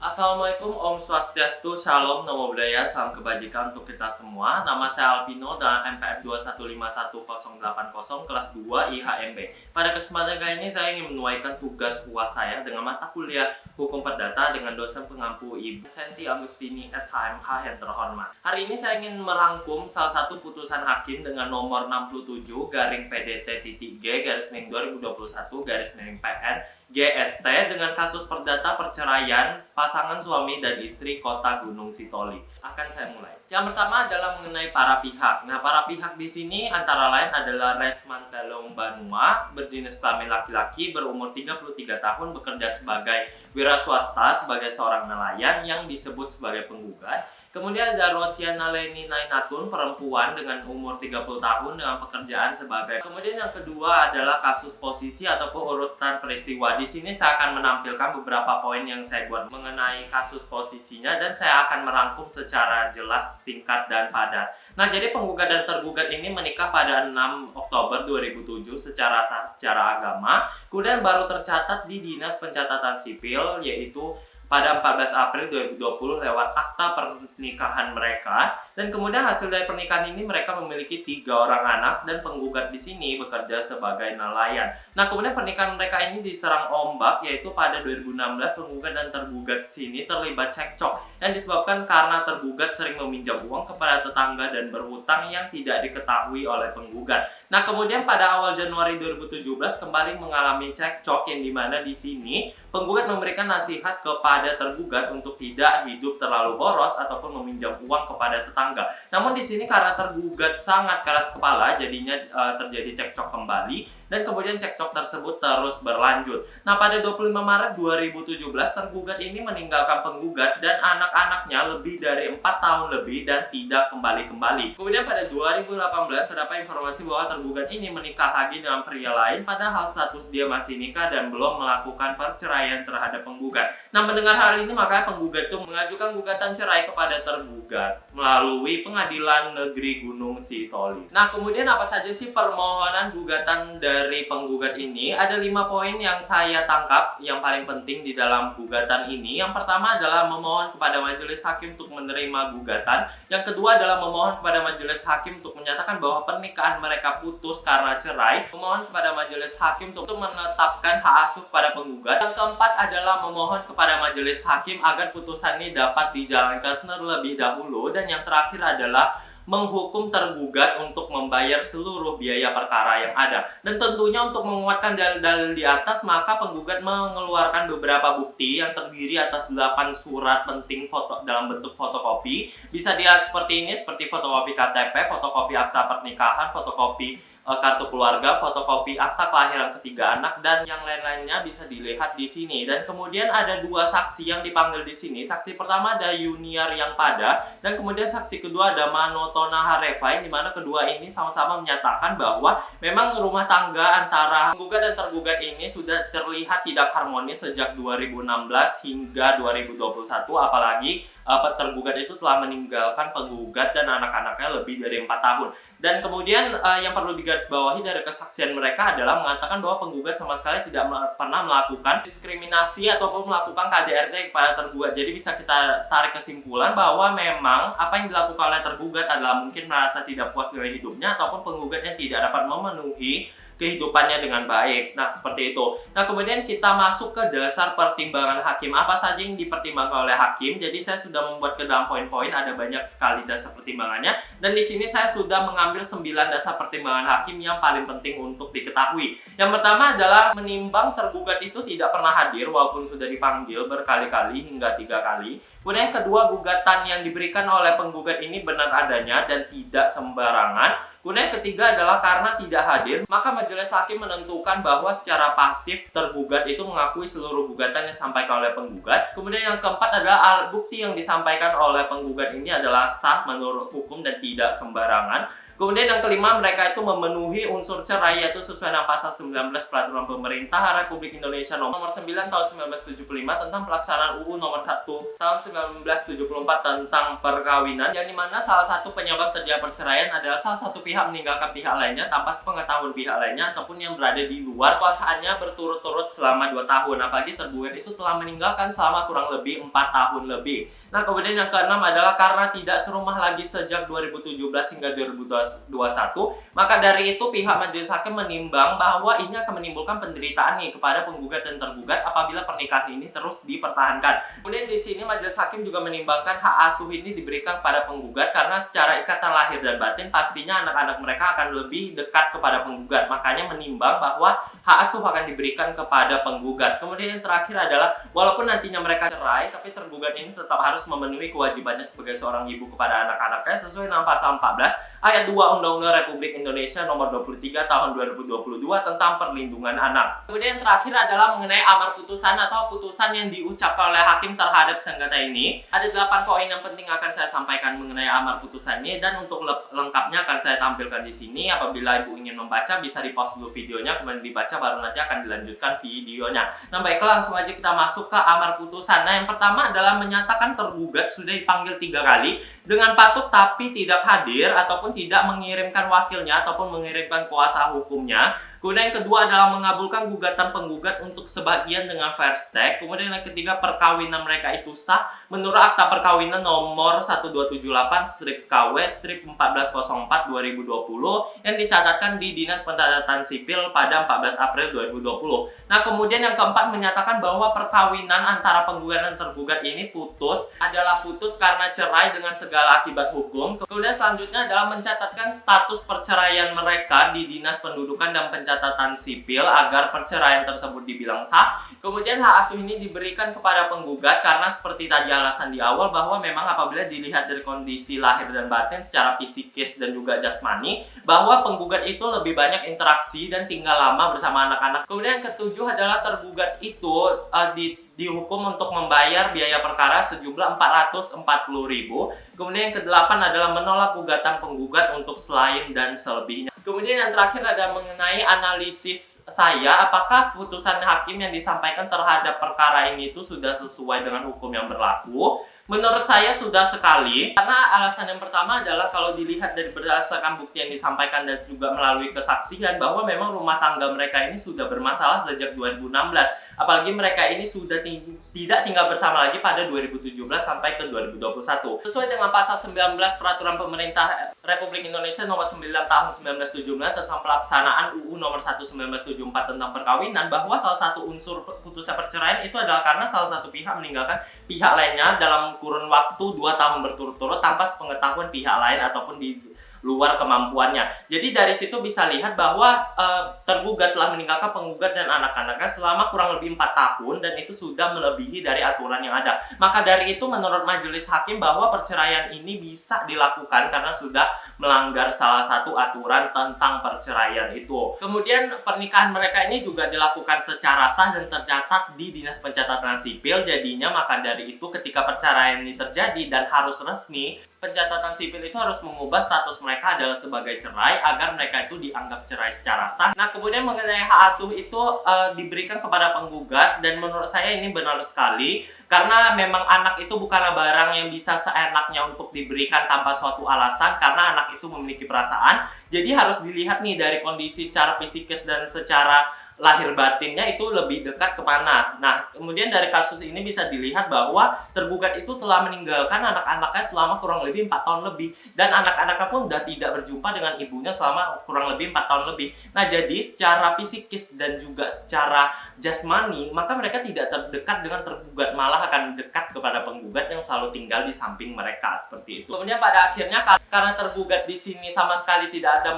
Assalamualaikum, Om Swastiastu, Shalom, Namo Buddhaya, Salam Kebajikan untuk kita semua. Nama saya Alvino dan MPM 2151080 kelas 2 IHMB. Pada kesempatan kali ini saya ingin menuaikan tugas UAS saya dengan mata kuliah Hukum Perdata dengan dosen pengampu Ibu Senti Agustini SHMH yang terhormat. Hari ini saya ingin merangkum salah satu putusan hakim dengan nomor 67 garing PDT.G garis miring 2021 garis miring PN GST dengan kasus perdata perceraian pasangan suami dan istri Kota Gunung Sitoli. Akan saya mulai. Yang pertama adalah mengenai para pihak. Nah, para pihak di sini antara lain adalah Resman Telong Banua, berjenis kelamin laki-laki, berumur 33 tahun, bekerja sebagai wira swasta sebagai seorang nelayan yang disebut sebagai penggugat. Kemudian ada Rosiana Leni Nainatun, perempuan dengan umur 30 tahun dengan pekerjaan sebagai. Kemudian yang kedua adalah kasus posisi ataupun urutan peristiwa. Di sini saya akan menampilkan beberapa poin yang saya buat mengenai kasus posisinya dan saya akan merangkum secara jelas, singkat, dan padat. Nah, jadi penggugat dan tergugat ini menikah pada 6 Oktober 2007 secara sah secara agama. Kemudian baru tercatat di Dinas Pencatatan Sipil yaitu pada 14 April 2020 lewat akta pernikahan mereka. Dan kemudian hasil dari pernikahan ini mereka memiliki 3 orang anak dan penggugat di sini bekerja sebagai nelayan. Nah, kemudian pernikahan mereka ini diserang ombak yaitu pada 2016 penggugat dan tergugat sini terlibat cekcok yang disebabkan karena tergugat sering meminjam uang kepada tetangga dan berhutang yang tidak diketahui oleh penggugat. Nah, kemudian pada awal Januari 2017 kembali mengalami cekcok yang dimana di sini penggugat memberikan nasihat kepada tergugat untuk tidak hidup terlalu boros ataupun meminjam uang kepada tetangga. Namun di sini karena tergugat sangat keras kepala, jadinya terjadi cekcok kembali dan kemudian cekcok tersebut terus berlanjut. Nah, pada 25 Maret 2017 tergugat ini meninggalkan penggugat dan anak-anaknya lebih dari 4 tahun lebih dan tidak kembali-kembali. Kemudian pada 2018 terdapat informasi bahwa tergugat ini menikah lagi dengan pria lain padahal status dia masih nikah dan belum melakukan perceraian terhadap penggugat. Nah, mendengar hal ini maka penggugat itu mengajukan gugatan cerai kepada tergugat melalui Pengadilan Negeri Gunung Sitoli. Nah, kemudian apa saja sih permohonan gugatan dari penggugat ini? Ada 5 poin yang saya tangkap yang paling penting di dalam gugatan ini. Yang pertama adalah memohon kepada majelis hakim untuk menerima gugatan. Yang kedua adalah memohon kepada majelis hakim untuk menyatakan bahwa pernikahan mereka putus karena cerai. Memohon kepada majelis hakim untuk menetapkan hak asuh pada penggugat. Yang keempat adalah memohon kepada majelis hakim agar putusan ini dapat dijalankan terlebih dahulu. Dan yang terakhir adalah menghukum tergugat untuk membayar seluruh biaya perkara yang ada. Dan tentunya untuk menguatkan dalil-dalil di atas, maka penggugat mengeluarkan beberapa bukti yang terdiri atas 8 surat penting foto dalam bentuk fotokopi. Bisa dilihat seperti ini, seperti fotokopi KTP, fotokopi akta pernikahan, fotokopi kartu keluarga, fotokopi akta kelahiran ketiga anak, dan yang lain-lainnya bisa dilihat di sini. Dan kemudian ada 2 saksi yang dipanggil di sini. Saksi pertama ada Yuniar yang pada, dan kemudian saksi kedua ada Manotona Harefai, di mana kedua ini sama-sama menyatakan bahwa memang rumah tangga antara penggugat dan tergugat ini sudah terlihat tidak harmonis sejak 2016 hingga 2021, apalagi tergugat itu telah meninggalkan penggugat dan anak-anaknya lebih dari 4 tahun. Dan kemudian yang perlu digarisbawahi dari kesaksian mereka adalah mengatakan bahwa penggugat sama sekali tidak pernah melakukan diskriminasi ataupun melakukan KDRT kepada tergugat. Jadi bisa kita tarik kesimpulan bahwa memang apa yang dilakukan oleh tergugat adalah mungkin merasa tidak puas dengan hidupnya ataupun penggugatnya tidak dapat memenuhi kehidupannya dengan baik. Nah, seperti itu. Nah, kemudian kita masuk ke dasar pertimbangan hakim. Apa saja yang dipertimbangkan oleh hakim? Jadi saya sudah membuat ke dalam poin-poin, ada banyak sekali dasar pertimbangannya. Dan di sini saya sudah mengambil 9 dasar pertimbangan hakim yang paling penting untuk diketahui. Yang pertama adalah menimbang tergugat itu tidak pernah hadir walaupun sudah dipanggil berkali-kali hingga 3 kali. Kemudian yang kedua, gugatan yang diberikan oleh penggugat ini benar adanya dan tidak sembarangan. Kemudian yang ketiga adalah karena tidak hadir, maka majelis hakim menentukan bahwa secara pasif tergugat itu mengakui seluruh gugatan yang disampaikan oleh penggugat. Kemudian yang keempat adalah alat bukti yang disampaikan oleh penggugat ini adalah sah menurut hukum dan tidak sembarangan. Kemudian yang kelima, mereka itu memenuhi unsur cerai yaitu sesuai dengan pasal 19 Peraturan Pemerintah Republik Indonesia nomor 9 tahun 1975 tentang pelaksanaan UU nomor 1 tahun 1974 tentang perkawinan, yang dimana salah satu penyebab terjadi perceraian adalah salah satu pihak meninggalkan pihak lainnya tanpa sepengetahuan pihak lainnya ataupun yang berada di luar kuasaannya berturut-turut selama 2 tahun. Apalagi tergugat itu telah meninggalkan selama kurang lebih 4 tahun lebih. Nah, kemudian yang keenam adalah karena tidak serumah lagi sejak 2017 hingga 2021, maka dari itu pihak majelis hakim menimbang bahwa ini akan menimbulkan penderitaan nih kepada penggugat dan tergugat apabila pernikahan ini terus dipertahankan. Kemudian di sini majelis hakim juga menimbangkan hak asuh ini diberikan kepada penggugat karena secara ikatan lahir dan batin pastinya anak-anak mereka akan lebih dekat kepada penggugat. Makanya menimbang bahwa hak asuh akan diberikan kepada penggugat. Kemudian yang terakhir adalah walaupun nantinya mereka cerai, tapi tergugat ini tetap harus memenuhi kewajibannya sebagai seorang ibu kepada anak-anaknya sesuai dengan pasal 14 ayat 2 Undang-Undang Republik Indonesia nomor 23 tahun 2022 tentang perlindungan anak. Kemudian yang terakhir adalah mengenai amar putusan atau putusan yang diucapkan oleh hakim terhadap sengketa ini. Ada 8 poin yang penting akan saya sampaikan mengenai amar putusannya, dan untuk lengkapnya akan saya tampilkan di sini. Apabila ibu ingin membaca bisa di-pause dulu videonya, kemudian dibaca baru nanti akan dilanjutkan videonya. Nah, baiklah, langsung aja kita masuk ke amar putusan. Nah, yang pertama adalah menyatakan tergugat sudah dipanggil 3 kali dengan patut tapi tidak hadir ataupun tidak mengirimkan wakilnya ataupun mengirimkan kuasa hukumnya. Kemudian yang kedua adalah mengabulkan gugatan penggugat untuk sebagian dengan fair stake. Kemudian yang ketiga, perkawinan mereka itu sah menurut akta perkawinan nomor 1278/KW/1404/2020 yang dicatatkan di Dinas Pencatatan Sipil pada 14 April 2020. Nah, kemudian yang keempat menyatakan bahwa perkawinan antara penggugat dan tergugat ini putus karena cerai dengan segala akibat hukum. Kemudian selanjutnya adalah mencatatkan status perceraian mereka di Dinas Pendudukan dan Pencatatan Sipil agar perceraian tersebut dibilang sah. Kemudian hak asuh ini diberikan kepada penggugat karena seperti tadi alasan di awal bahwa memang apabila dilihat dari kondisi lahir dan batin secara psikis dan juga jasmani, bahwa penggugat itu lebih banyak interaksi dan tinggal lama bersama anak-anak. Kemudian yang ketujuh adalah tergugat itu dihukum untuk membayar biaya perkara sejumlah 440.000. Kemudian yang kedelapan adalah menolak gugatan penggugat untuk selain dan selebihnya. Kemudian yang terakhir ada mengenai analisis saya, apakah putusan hakim yang disampaikan terhadap perkara ini itu sudah sesuai dengan hukum yang berlaku? Menurut saya sudah sekali, karena alasan yang pertama adalah kalau dilihat dari berdasarkan bukti yang disampaikan dan juga melalui kesaksian bahwa memang rumah tangga mereka ini sudah bermasalah sejak 2016. Apalagi mereka ini sudah tidak tinggal bersama lagi pada 2017 sampai ke 2021. Sesuai dengan pasal 19 Peraturan Pemerintah Republik Indonesia nomor 9 tahun 1979 tentang pelaksanaan UU nomor 1 1974 tentang perkawinan, bahwa salah satu unsur putusan perceraian itu adalah karena salah satu pihak meninggalkan pihak lainnya dalam kurun waktu 2 tahun berturut-turut tanpa sepengetahuan pihak lain ataupun di luar kemampuannya. Jadi dari situ bisa lihat bahwa tergugat telah meninggalkan penggugat dan anak-anaknya selama kurang lebih 4 tahun dan itu sudah melebihi dari aturan yang ada. Maka dari itu menurut majelis hakim bahwa perceraian ini bisa dilakukan karena sudah melanggar salah satu aturan tentang perceraian itu. Kemudian pernikahan mereka ini juga dilakukan secara sah dan tercatat di Dinas Pencatatan Sipil. Jadinya maka dari itu ketika perceraian ini terjadi dan harus resmi, pencatatan sipil itu harus mengubah status mereka adalah sebagai cerai agar mereka itu dianggap cerai secara sah. Nah, kemudian mengenai hak asuh itu diberikan kepada penggugat, dan menurut saya ini benar sekali karena memang anak itu bukanlah barang yang bisa seenaknya untuk diberikan tanpa suatu alasan, karena anak itu memiliki perasaan. Jadi harus dilihat nih dari kondisi secara psikis dan secara lahir batinnya itu lebih dekat kemana. Nah, kemudian dari kasus ini bisa dilihat bahwa tergugat itu telah meninggalkan anak-anaknya selama kurang lebih 4 tahun lebih. Dan anak-anaknya pun sudah tidak berjumpa dengan ibunya selama kurang lebih 4 tahun lebih. Nah, jadi secara psikis dan juga secara jasmani, maka mereka tidak terdekat dengan tergugat, malah akan dekat kepada penggugat yang selalu tinggal di samping mereka, seperti itu. Kemudian pada akhirnya karena tergugat di sini sama sekali tidak ada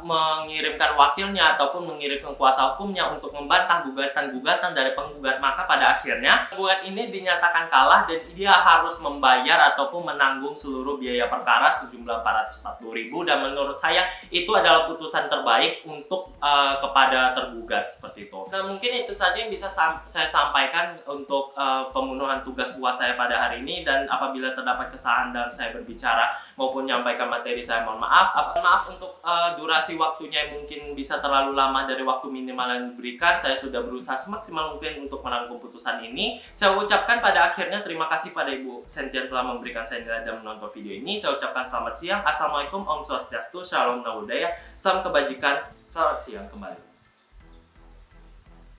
mengirimkan wakilnya ataupun mengirimkan kuasa hukumnya upayanya untuk membantah gugatan-gugatan dari penggugat. Maka pada akhirnya penggugat ini dinyatakan kalah dan dia harus membayar ataupun menanggung seluruh biaya perkara sejumlah 440.000, dan menurut saya itu adalah putusan terbaik untuk kepada tergugat seperti itu. Nah, mungkin itu saja yang bisa saya sampaikan untuk pembunuhan tugas UAS saya pada hari ini, dan apabila terdapat kesalahan dalam saya berbicara maupun menyampaikan materi, saya mohon maaf. Maaf untuk durasi waktunya yang mungkin bisa terlalu lama dari waktu minimal yang diberikan. Saya sudah berusaha semaksimal mungkin untuk merangkum putusan ini. Saya ucapkan pada akhirnya terima kasih pada Ibu Sentian telah memberikan saya nilai dan menonton video ini. Saya ucapkan selamat siang. Assalamualaikum, Om Swastiastu, Shalom Namo Buddhaya, salam kebajikan, selamat siang kembali.